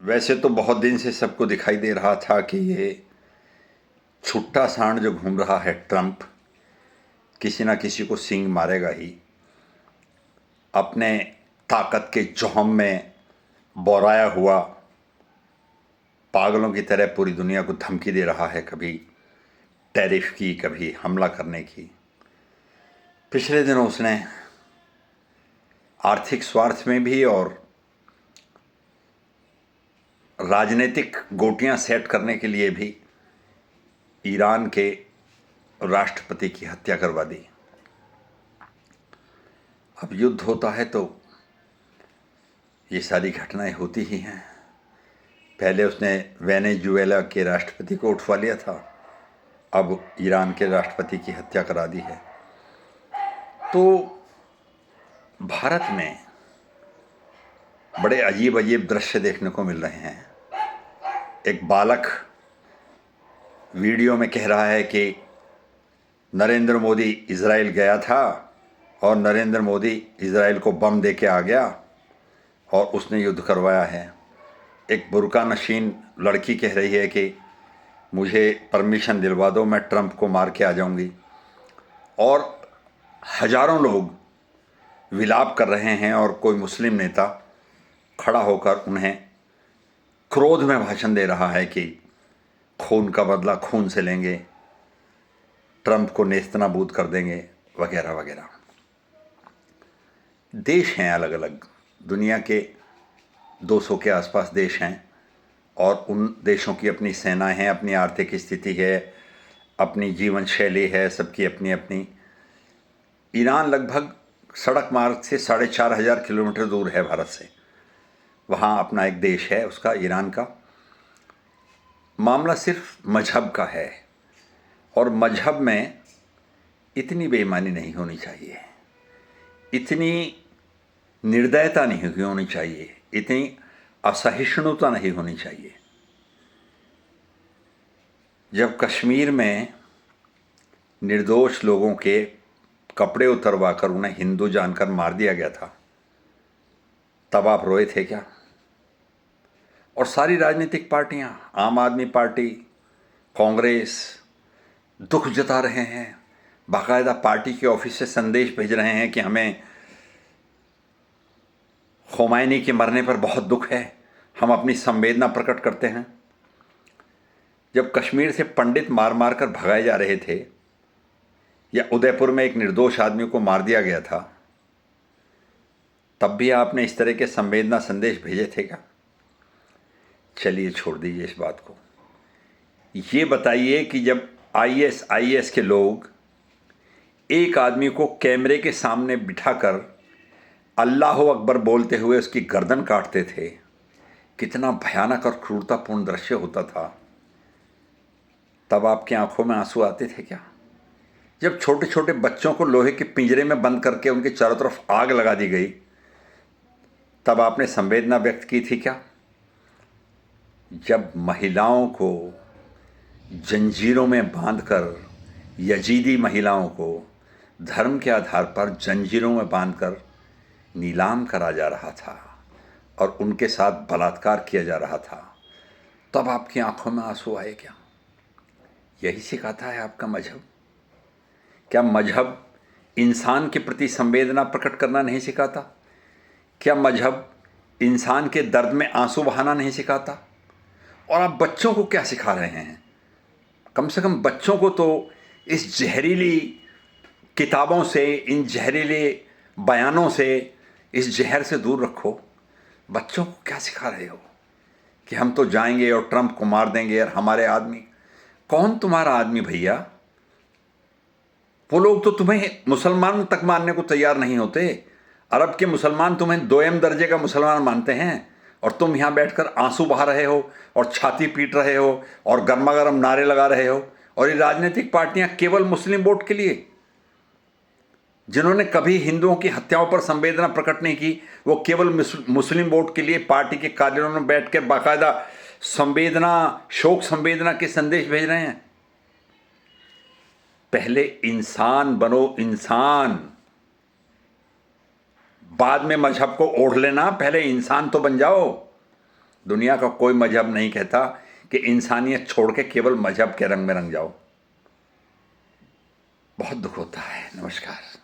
वैसे तो बहुत दिन से सबको दिखाई दे रहा था कि ये छुट्टा सांड जो घूम रहा है ट्रंप किसी ना किसी को सींग मारेगा ही। अपने ताकत के जोहम में बौराया हुआ पागलों की तरह पूरी दुनिया को धमकी दे रहा है, कभी टैरिफ की, कभी हमला करने की। पिछले दिनों उसने आर्थिक स्वार्थ में भी और राजनीतिक गोटियां सेट करने के लिए भी ईरान के राष्ट्रपति की हत्या करवा दी। अब युद्ध होता है तो ये सारी घटनाएं होती ही हैं। पहले उसने वेनेजुएला के राष्ट्रपति को उठवा लिया था, अब ईरान के राष्ट्रपति की हत्या करा दी है। तो भारत में बड़े अजीब अजीब दृश्य देखने को मिल रहे हैं। एक बालक वीडियो में कह रहा है कि नरेंद्र मोदी इज़राइल गया था और नरेंद्र मोदी इज़राइल को बम दे के आ गया और उसने युद्ध करवाया है। एक बुर्का नशीन लड़की कह रही है कि मुझे परमिशन दिलवा दो, मैं ट्रंप को मार के आ जाऊंगी। और हजारों लोग विलाप कर रहे हैं और कोई मुस्लिम नेता खड़ा होकर उन्हें क्रोध में भाषण दे रहा है कि खून का बदला खून से लेंगे, ट्रंप को नेस्तनाबूद कर देंगे, वगैरह वगैरह। देश हैं अलग अलग, दुनिया के 200 के आसपास देश हैं और उन देशों की अपनी सेनाएं हैं, अपनी आर्थिक स्थिति है, अपनी जीवन शैली है, सबकी अपनी अपनी। ईरान लगभग सड़क मार्ग से 4,500 किलोमीटर दूर है भारत से। वहाँ अपना एक देश है उसका, ईरान का। मामला सिर्फ मजहब का है और मजहब में इतनी बेईमानी नहीं होनी चाहिए, इतनी निर्दयता नहीं होनी चाहिए, इतनी असहिष्णुता नहीं होनी चाहिए। जब कश्मीर में निर्दोष लोगों के कपड़े उतरवाकर उन्हें हिंदू जानकर मार दिया गया था, तब आप रोए थे क्या? और सारी राजनीतिक पार्टियां, आम आदमी पार्टी, कांग्रेस, दुख जता रहे हैं, बाकायदा पार्टी के ऑफिस से संदेश भेज रहे हैं कि हमें खुमैनी के मरने पर बहुत दुख है, हम अपनी संवेदना प्रकट करते हैं। जब कश्मीर से पंडित मार मार कर भगाए जा रहे थे या उदयपुर में एक निर्दोष आदमी को मार दिया गया था, तब भी आपने इस तरह के संवेदना संदेश भेजे थे क्या? चलिए छोड़ दीजिए इस बात को। ये बताइए कि जब आईएस के लोग एक आदमी को कैमरे के सामने बिठाकर अल्लाह अकबर बोलते हुए उसकी गर्दन काटते थे, कितना भयानक और क्रूरतापूर्ण दृश्य होता था, तब आपकी आंखों में आंसू आते थे क्या? जब छोटे छोटे बच्चों को लोहे के पिंजरे में बंद करके उनके चारों तरफ आग लगा दी गई, तब आपने संवेदना व्यक्त की थी क्या? जब महिलाओं को जंजीरों में बांधकर, यजीदी महिलाओं को धर्म के आधार पर जंजीरों में बांधकर नीलाम करा जा रहा था और उनके साथ बलात्कार किया जा रहा था, तब आपकी आंखों में आंसू आए क्या? यही सिखाता है आपका मजहब? क्या मजहब इंसान के प्रति संवेदना प्रकट करना नहीं सिखाता? क्या मजहब इंसान के दर्द में आंसू बहाना नहीं सिखाता? और आप बच्चों को क्या सिखा रहे हैं? कम से कम बच्चों को तो इस जहरीली किताबों से, इन जहरीले बयानों से, इस जहर से दूर रखो। बच्चों को क्या सिखा रहे हो कि हम तो जाएंगे और ट्रंप को मार देंगे और हमारे आदमी? कौन तुम्हारा आदमी भैया? वो लोग तो तुम्हें मुसलमान तक मानने को तैयार नहीं होते। अरब के मुसलमान तुम्हें दोयम दर्जे का मुसलमान मानते हैं और तुम यहाँ बैठकर आंसू बहा रहे हो और छाती पीट रहे हो और गर्मा गर्म नारे लगा रहे हो। और ये राजनीतिक पार्टियां केवल मुस्लिम वोट के लिए, जिन्होंने कभी हिंदुओं की हत्याओं पर संवेदना प्रकट नहीं की, वो केवल मुस्लिम वोट के लिए पार्टी के कार्यालयों में बैठ के बाकायदा संवेदना, शोक संवेदना के संदेश भेज रहे हैं। पहले इंसान बनो, इंसान, बाद में मजहब को ओढ़ लेना, पहले इंसान तो बन जाओ। दुनिया का कोई मजहब नहीं कहता कि इंसानियत छोड़ के केवल मजहब के रंग में रंग जाओ। बहुत दुख होता है। नमस्कार।